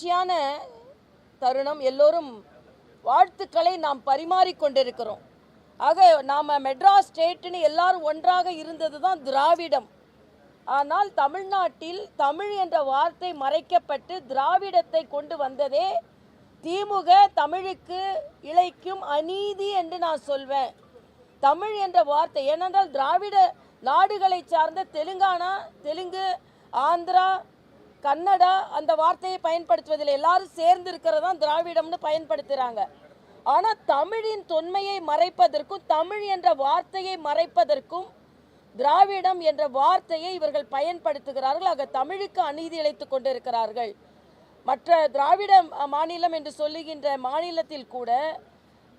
மகிழ்ச்சியான தருணம். எல்லோரும் வாழ்த்துக்களை நாம் பரிமாறிக்கொண்டிருக்கிறோம். ஆக நாம் மெட்ராஸ் ஸ்டேட்டுன்னு எல்லாரும் ஒன்றாக இருந்தது தான் திராவிடம். ஆனால் தமிழ்நாட்டில் தமிழ் என்ற வார்த்தை மறைக்கப்பட்டு திராவிடத்தை கொண்டு வந்ததே திமுக தமிழுக்கு இழைக்கும் அநீதி என்று நான் சொல்வேன். தமிழ் என்ற வார்த்தை ஏனென்றால் திராவிட நாடுகளை சார்ந்த தெலுங்கு, ஆந்திரா, கன்னடா அந்த வார்த்தையை பயன்படுத்துவதில் எல்லாரும் சேர்ந்து இருக்கிறதா திராவிடம்னு பயன்படுத்துகிறாங்க. ஆனால் தமிழின் தொன்மையை மறைப்பதற்கும் தமிழ் என்ற வார்த்தையை மறைப்பதற்கும் திராவிடம் என்ற வார்த்தையை இவர்கள் பயன்படுத்துகிறார்கள். ஆக தமிழுக்கு அநீதி இழைத்துக் கொண்டிருக்கிறார்கள். மற்ற திராவிட மாநிலம் என்று சொல்லுகின்ற மாநிலத்தில் கூட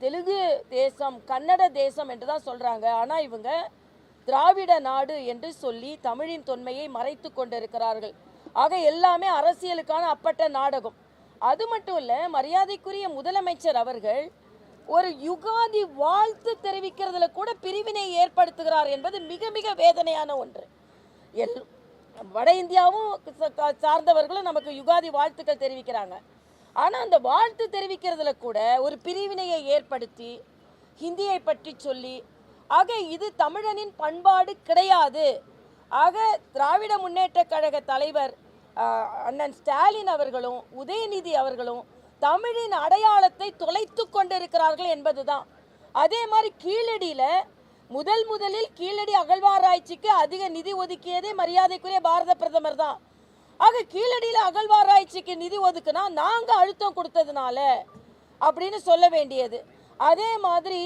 தெலுங்கு தேசம், கன்னட தேசம் என்று தான் சொல்கிறாங்க. ஆனால் இவங்க திராவிட நாடு என்று சொல்லி தமிழின் தொன்மையை மறைத்து கொண்டிருக்கிறார்கள். ஆக எல்லாமே அரசியலுக்கான அப்பட்ட நாடகம். அது மட்டும் இல்லை, மரியாதைக்குரிய முதலமைச்சர் அவர்கள் ஒரு யுகாதி வாழ்த்து தெரிவிக்கிறதுல கூட பிரிவினை ஏற்படுத்துகிறார் என்பது மிக மிக வேதனையான ஒன்று. வட இந்தியாவும் சார்ந்தவர்களும் நமக்கு யுகாதி வாழ்த்துக்கள் தெரிவிக்கிறாங்க. ஆனால் அந்த வாழ்த்து தெரிவிக்கிறதுல கூட ஒரு பிரிவினையை ஏற்படுத்தி ஹிந்தியை பற்றி சொல்லி, ஆக இது தமிழனின் பண்பாடு கிடையாது. ஆக திராவிட முன்னேற்ற கழக தலைவர் அண்ணன் ஸ்டாலின் அவர்களும் உதயநிதி அவர்களும் தமிழின் அடையாளத்தை தொலைத்து கொண்டிருக்கிறார்கள் என்பதுதான். அதே மாதிரி கீழடியில் முதலில் கீழடி அகழ்வாராய்ச்சிக்கு அதிக நிதி ஒதுக்கியதே மரியாதைக்குரிய பாரத பிரதமர் தான். ஆக கீழடியில் அகழ்வாராய்ச்சிக்கு நிதி ஒதுக்குனா நாங்கள் அழுத்தம் கொடுத்ததுனால அப்படின்னு சொல்ல வேண்டியது. அதே மாதிரி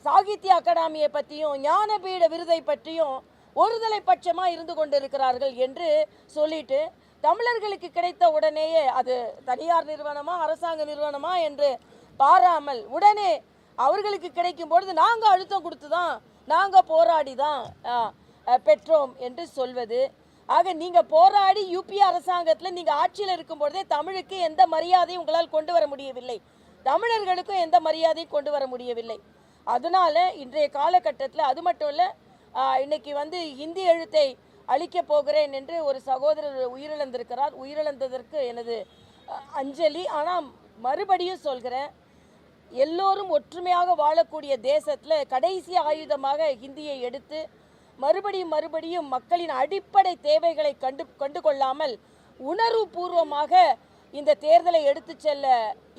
சாகித்ய அகாடமியை பற்றியும் ஞானபீட விருதை பற்றியும் ஒருதலை பட்சமாக இருந்து கொண்டிருக்கிறார்கள் என்று சொல்லிட்டு தமிழர்களுக்கு கிடைத்த உடனேயே அது தனியார் நிறுவனமா அரசாங்க நிறுவனமா என்று பாராமல் உடனே அவர்களுக்கு கிடைக்கும் பொழுது நாங்கள் அழுத்தம் கொடுத்து தான் நாங்கள் போராடி தான் பெற்றோம் என்று சொல்வது. ஆக நீங்கள் போராடி யூபி அரசாங்கத்தில் நீங்கள் ஆட்சியில் இருக்கும் பொழுதே தமிழுக்கு எந்த மரியாதையும் உங்களால் கொண்டு வர முடியவில்லை, தமிழர்களுக்கும் எந்த மரியாதையும் கொண்டு வர முடியவில்லை. அதனால இன்றைய காலகட்டத்தில் அது மட்டும் இல்லை, இன்னைக்கு ஹிந்தி எழுத்தை அழிக்க போகிறேன் என்று ஒரு சகோதரர் உயிரிழந்திருக்கிறார். உயிரிழந்ததற்கு எனது அஞ்சலி. ஆனால் மறுபடியும் சொல்கிறேன், எல்லோரும் ஒற்றுமையாக வாழக்கூடிய தேசத்தில் கடைசி ஆயுதமாக ஹிந்தியை எடுத்து மறுபடியும் மக்களின் அடிப்படை தேவைகளை கண்டு கொள்ளாமல் உணர்வு பூர்வமாக இந்த தேர்தலை எடுத்து செல்ல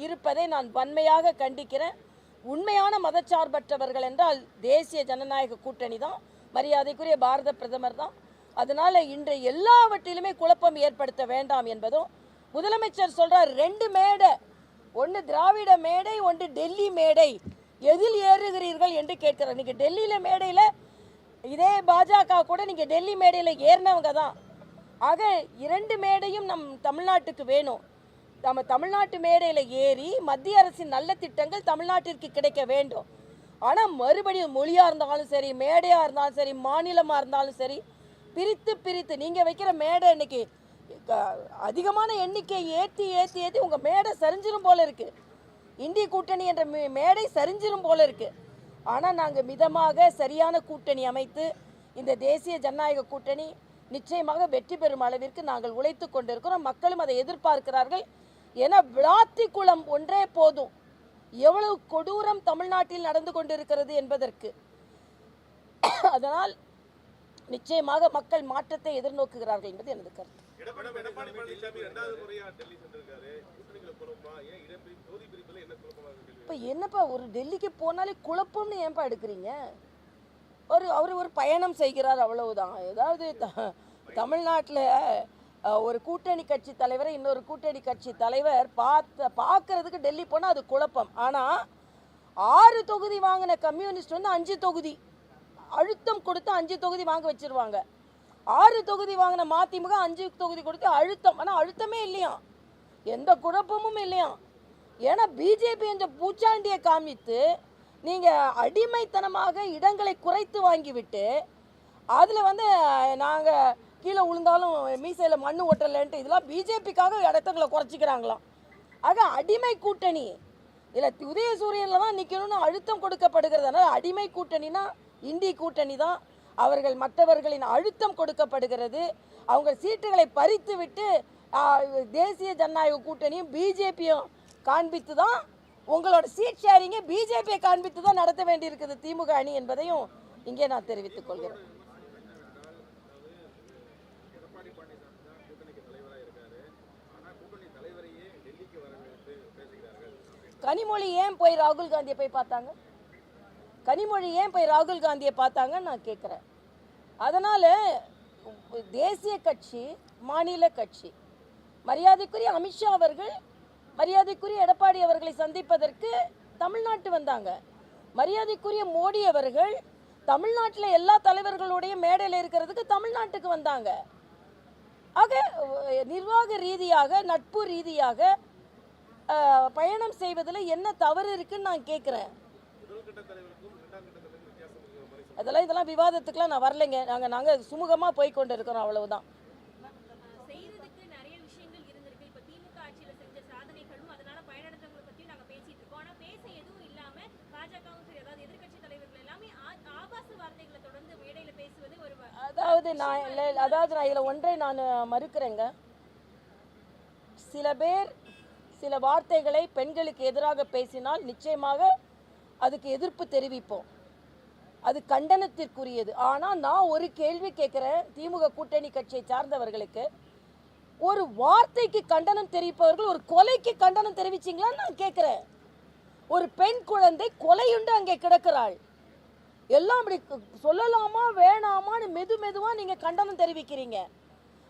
இருப்பதை நான் வன்மையாக கண்டிக்கிறேன். உண்மையான மதச்சார்பற்றவர்கள் என்றால் தேசிய ஜனநாயக கூட்டணி தான், மரியாதைக்குரிய பாரத பிரதமர் தான். அதனால் இன்றைய எல்லாவற்றிலுமே குழப்பம் ஏற்படுத்த வேண்டாம் என்பதும் முதலமைச்சர் சொல்கிறார். 2 மேடை, ஒன்று திராவிட மேடை, ஒன்று டெல்லி மேடை, எதில் ஏறுகிறீர்கள் என்று கேட்கிறார். நீங்கள் டெல்லியில் மேடையில் இதே பாஜக கூட நீங்கள் டெல்லி மேடையில் ஏறினவங்க தான். ஆக 2 மேடையும் நம் தமிழ்நாட்டுக்கு வேணும். நம்ம தமிழ்நாட்டு மேடையில் ஏறி மத்திய அரசின் நல்ல திட்டங்கள் தமிழ்நாட்டிற்கு கிடைக்க வேண்டும். ஆனால் மறுபடியும் மொழியாக இருந்தாலும் சரி, மேடையாக இருந்தாலும் சரி, மாநிலமாக இருந்தாலும் சரி, பிரித்து நீங்கள் வைக்கிற மேடை இன்னைக்கு அதிகமான எண்ணிக்கை ஏற்றி உங்கள் மேடை சரிஞ்சிரும் போல இருக்குது. இந்திய கூட்டணி என்ற மேடை சரிஞ்சிரும் போல இருக்குது. ஆனால் நாங்கள் மிதமாக சரியான கூட்டணி அமைத்து இந்த தேசிய ஜனநாயக கூட்டணி நிச்சயமாக வெற்றி பெறும் அளவிற்கு நாங்கள் உழைத்து கொண்டிருக்கிறோம். மக்களும் அதை எதிர்பார்க்கிறார்கள். ஏன்னா விளாத்தி குளம் ஒன்றே போதும் எவ்வளவு கொடூரம் தமிழ்நாட்டில் நடந்து கொண்டிருக்கிறது என்பதற்கு. அதனால் நிச்சயமாக மக்கள் மாற்றத்தை எதிர்நோக்குகிறார்கள் என்பது எனது கருத்து. இப்போ என்னப்பா ஒரு டெல்லிக்கு போனாலே குழப்பம்னு ஏன்பா எடுக்கிறீங்க? அவர் ஒரு பயணம் செய்கிறார், அவ்வளவுதான். ஏதாவது தமிழ்நாட்டில் ஒரு கூட்டணி கட்சி தலைவரை இன்னொரு கூட்டணி கட்சி தலைவர் பார்க்கறதுக்கு டெல்லி போனால் அது குழப்பம். ஆனால் 6 தொகுதி வாங்கின கம்யூனிஸ்ட் 5 தொகுதி அழுத்தம் கொடுத்து 5 தொகுதி வாங்க வச்சிருவாங்க. 6 தொகுதி வாங்கின மதிமுக 5 தொகுதி கொடுத்து அழுத்தம். ஆனால் அழுத்தமே இல்லையா, எந்த குழப்பமும் இல்லையா. ஏன்னா பிஜேபி என்ற பூச்சாண்டியை காமித்து நீங்கள் அடிமைத்தனமாக இடங்களை குறைத்து வாங்கிவிட்டு அதில் நாங்கள் கீழே விழுந்தாலும் மீசையில் மண்ணு ஒட்டலைன்ட்டு இதெல்லாம் பிஜேபிக்காக இடத்துங்களை குறைச்சிக்கிறாங்களாம். ஆக அடிமை கூட்டணி இல்லை, உதயசூரியனில் தான் நிற்கணும்னு அழுத்தம் கொடுக்கப்படுகிறது. அதனால் அடிமை கூட்டணினா இந்தி கூட்டணி தான். அவர்கள் மற்றவர்களின் அழுத்தம் கொடுக்கப்படுகிறது. அவங்க சீட்டுகளை பறித்து விட்டு தேசிய ஜனநாயக கூட்டணியும் பிஜேபியும் காண்பித்து தான் உங்களோட சீட் ஷேரிங்கை பிஜேபியை காண்பித்து தான் நடத்த வேண்டியிருக்குது திமுக அணி என்பதையும் இங்கே நான் தெரிவித்துக் கொள்கிறேன். கனிமொழி ஏன் போய் ராகுல் காந்தியை போய் பார்த்தாங்க? கனிமொழி ஏன் போய் ராகுல் காந்தியை பார்த்தாங்கன்னு நான் கேட்குறேன். அதனால் தேசிய கட்சி, மாநில கட்சி, மரியாதைக்குரிய அமித்ஷா அவர்கள், மரியாதைக்குரிய எடப்பாடி அவர்களை சந்திப்பதற்கு தமிழ்நாட்டு வந்தாங்க. மரியாதைக்குரிய மோடி அவர்கள் தமிழ்நாட்டில் எல்லா தலைவர்களுடைய மேடையில் இருக்கிறதுக்கு தமிழ்நாட்டுக்கு வந்தாங்க. ஆக நிர்வாக ரீதியாக, நட்பு ரீதியாக பயணம் செய்வதில் என்ன தவறு இருக்குன்னு நான் கேட்குறேன். இதெல்லாம் விவாதத்துக்குலாம் நான் வரலைங்க. நாங்கள் சுமூகமாக போய் கொண்டு இருக்கிறோம், அவ்வளவுதான். அதாவது நான் இதில் ஒன்றை நான் மறுக்கிறேங்க. சில பேர் சில வார்த்தைகளை பெண்களுக்கு எதிராக பேசினால் நிச்சயமாக அதுக்கு எதிர்ப்பு தெரிவிப்போம், அது கண்டனத்திற்குரியது. ஆனால் நான் ஒரு கேள்வி கேட்குறேன், திமுக கூட்டணி கட்சியை சார்ந்தவர்களுக்கு, ஒரு வார்த்தைக்கு கண்டனம் தெரிவிப்பவர்கள் ஒரு கொலைக்கு கண்டனம் தெரிவிச்சிங்களான்னு நான் கேட்குறேன். ஒரு பெண் குழந்தை கொலையுண்டு அங்கே கிடக்கிறாள். எல்லாம் அப்படி சொல்லலாமா வேணாமான்னு மெதுவாக நீங்கள் கண்டனம் தெரிவிக்கிறீங்க.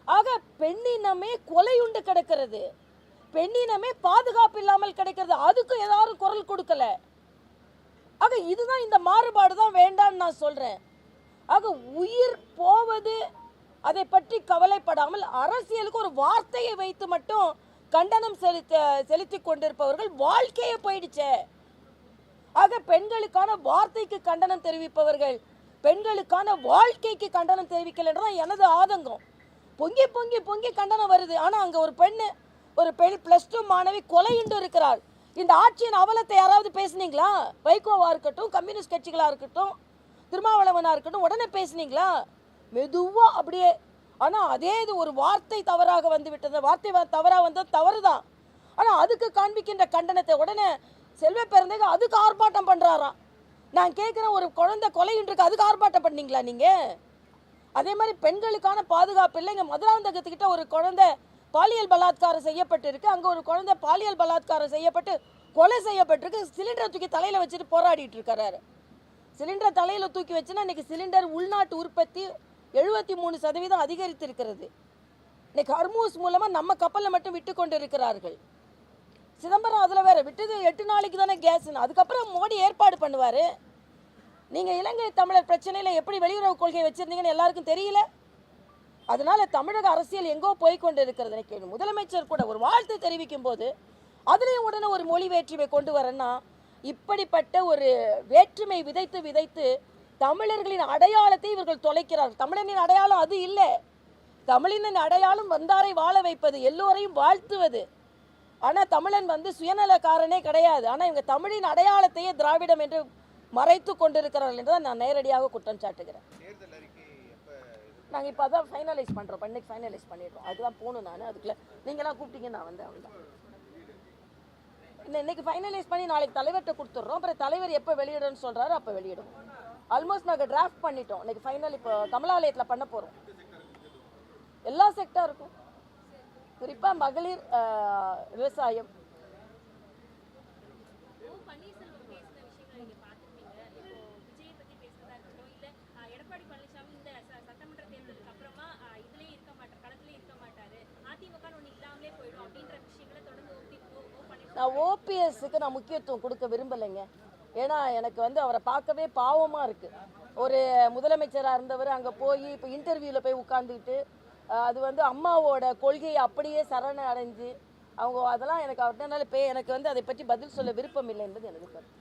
ஆக பெண்ணினமே கொலையுண்டு கிடக்கிறது, பெண்ணினமே பாதுகாப்பு இல்லாமல் கிடைக்கிறது. அதுக்கு யாரும் குரல் கொடுக்கல. ஆக இதுதான், இந்த மாறுபாடு தான் வேண்டான்னு நான் சொல்றேன். ஆக உயிர் போவது அதை பற்றி கவலைப்படாமல் அரசியலுக்கு ஒரு வார்த்தையை வைத்து மட்டும் கண்டனம் செலுத்தி கொண்டிருப்பவர்கள் வாழ்க்கையே போயிடுச்சே. ஆக பெண்களுக்கான வார்த்தைக்கு கண்டனம் தெரிவிப்பவர்கள் பெண்களுக்கான வாழ்க்கைக்கு கண்டனம் தெரிவிக்கலன்றதான் எனது ஆதங்கம். பொங்கி பொங்கி பொங்கி கண்டனம் வருது. ஆனால் அங்கே ஒரு பெண் +2 மாணவி கொலையுண்டு இருக்கிறாள். இந்த ஆட்சியின் அவலத்தை யாராவது பேசுனீங்களா? வைகோவா இருக்கட்டும், கம்யூனிஸ்ட் கட்சிகளாக இருக்கட்டும், திருமாவளவனாக இருக்கட்டும், உடனே பேசுனீங்களா? மெதுவாக அப்படியே. ஆனால் அதே இது ஒரு வார்த்தை தவறாக வந்து விட்டது. வார்த்தை தவறாக வந்தது தவறு தான். ஆனால் அதுக்கு காண்பிக்கின்ற கண்டனத்தை உடனே செல்வ பிறந்தக அதுக்கு ஆர்ப்பாட்டம் பண்ணுறாராம். நான் கேட்குறேன், ஒரு குழந்தை கொலையின்றிருக்கு, அதுக்கு ஆர்ப்பாட்டம் பண்ணீங்களா நீங்கள்? அதே மாதிரி பெண்களுக்கான பாதுகாப்பு இல்லை. இங்கே மதுராந்தகத்துக்கிட்ட ஒரு குழந்தை பாலியல் பலாத்காரம் செய்யப்பட்டிருக்கு. அங்கே ஒரு குழந்தை பாலியல் பலாத்காரம் செய்யப்பட்டு கொலை செய்யப்பட்டிருக்கு. சிலிண்டரை தூக்கி தலையில் வச்சுட்டு போராடிட்டு இருக்கிறாரு. சிலிண்டரை தலையில் தூக்கி வச்சுன்னா இன்றைக்கி சிலிண்டர் உள்நாட்டு உற்பத்தி 73% அதிகரித்திருக்கிறது. இன்னைக்கு ஹர்மூஸ் மூலமாக நம்ம கப்பலில் மட்டும் விட்டு கொண்டு இருக்கிறார்கள். சிதம்பரம் அதில் வேறு விட்டது 8 நாளைக்கு தானே கேஸ்ன்னு. அதுக்கப்புறம் மோடி ஏற்பாடு பண்ணுவார். நீங்கள் இலங்கை தமிழர் பிரச்சனையில் எப்படி வெளியுறவு கொள்கையை வச்சுருந்தீங்கன்னு எல்லாருக்கும் தெரியல. அதனால் தமிழக அரசியல் எங்கோ போய்கொண்டு இருக்கிறது. எனக்கு முதலமைச்சர் கூட ஒரு வாழ்த்து தெரிவிக்கும் போது அதுலேயும் உடனே ஒரு மொழி வேற்றுமை கொண்டு வரேன்னா, இப்படிப்பட்ட ஒரு வேற்றுமை விதைத்து தமிழர்களின் அடையாளத்தை இவர்கள் தொலைக்கிறார்கள். தமிழனின் அடையாளம் அது இல்லை. தமிழினின் அடையாளம் வந்தாரை வாழ வைப்பது, எல்லோரையும் வாழ்த்துவது. ஆனால் தமிழன் சுயநலக்காரனே கிடையாது. ஆனால் இவங்க தமிழின் அடையாளத்தையே திராவிடம் என்று மறைத்து கொண்டிருக்கிறார்கள் என்று தான் நான் நேரடியாக குற்றம் சாட்டுகிறேன். நாங்கள் இப்போ அதான் ஃபைனலைஸ் பண்ணுறோம். இன்னைக்கு ஃபைனலைஸ் பண்ணிடுறோம். அதுதான் போகணும். நான் அதுக்குள்ளே நீங்களாம் கூப்பிட்டீங்க, நான் வந்தேன். அவ்வளோதான். இன்னைக்கு ஃபைனலைஸ் பண்ணி நாளைக்கு தலைவர்கிட்ட கொடுத்துட்றோம். அப்புறம் தலைவர் எப்போ வெளியிடணும்னு சொல்கிறாரு அப்போ வெளியிடுவோம். ஆல்மோஸ்ட் நாங்கள் டிராஃப்ட் பண்ணிட்டோம். இன்னைக்கு ஃபைனல் இப்போ கமலாலயத்தில் பண்ண போகிறோம். எல்லா செக்டாருக்கும், குறிப்பாக மகளிர், விவசாயம். நான் ஓபிஎஸ்க்கு நான் முக்கியத்துவம் கொடுக்க விரும்பலைங்க. ஏன்னா எனக்கு அவரை பார்க்கவே பாவமாக இருக்குது. ஒரு முதலமைச்சராக இருந்தவர் அங்கே போய் இப்போ இன்டர்வியூவில் போய் உட்காந்துக்கிட்டு அது அம்மாவோட கொள்கையை அப்படியே சரண அடைஞ்சு அவங்க அதெல்லாம் எனக்கு அவர்னால எனக்கு அதை பற்றி பதில் சொல்ல விருப்பம் இல்லை என்பது எனக்கு கருத்து.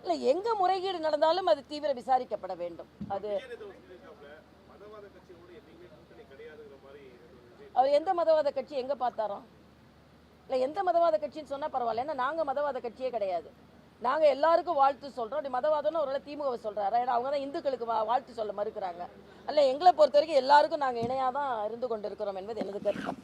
இல்லை எங்கே முறைகேடு நடந்தாலும் அது தீவிர விசாரிக்கப்பட வேண்டும். அது அவர் எந்த மதவாத கட்சி எங்கே பார்த்தாரோ? இல்லை எந்த மதவாத கட்சின்னு சொன்னால் பரவாயில்ல. ஏன்னா நாங்கள் மதவாத கட்சியே கிடையாது. நாங்கள் எல்லாருக்கும் வாழ்த்து சொல்கிறோம். அப்படி மதவாதம்னு ஒரு திமுகவை சொல்கிறாரா? ஏன்னா அவங்க தான் இந்துக்களுக்கு வாழ்த்து சொல்ல மறுக்கிறாங்க. அல்ல, எங்களை பொறுத்த வரைக்கும் எல்லாருக்கும் நாங்கள் இணையாக தான் இருந்து கொண்டு இருக்கிறோம் என்பது எனது கருத்து.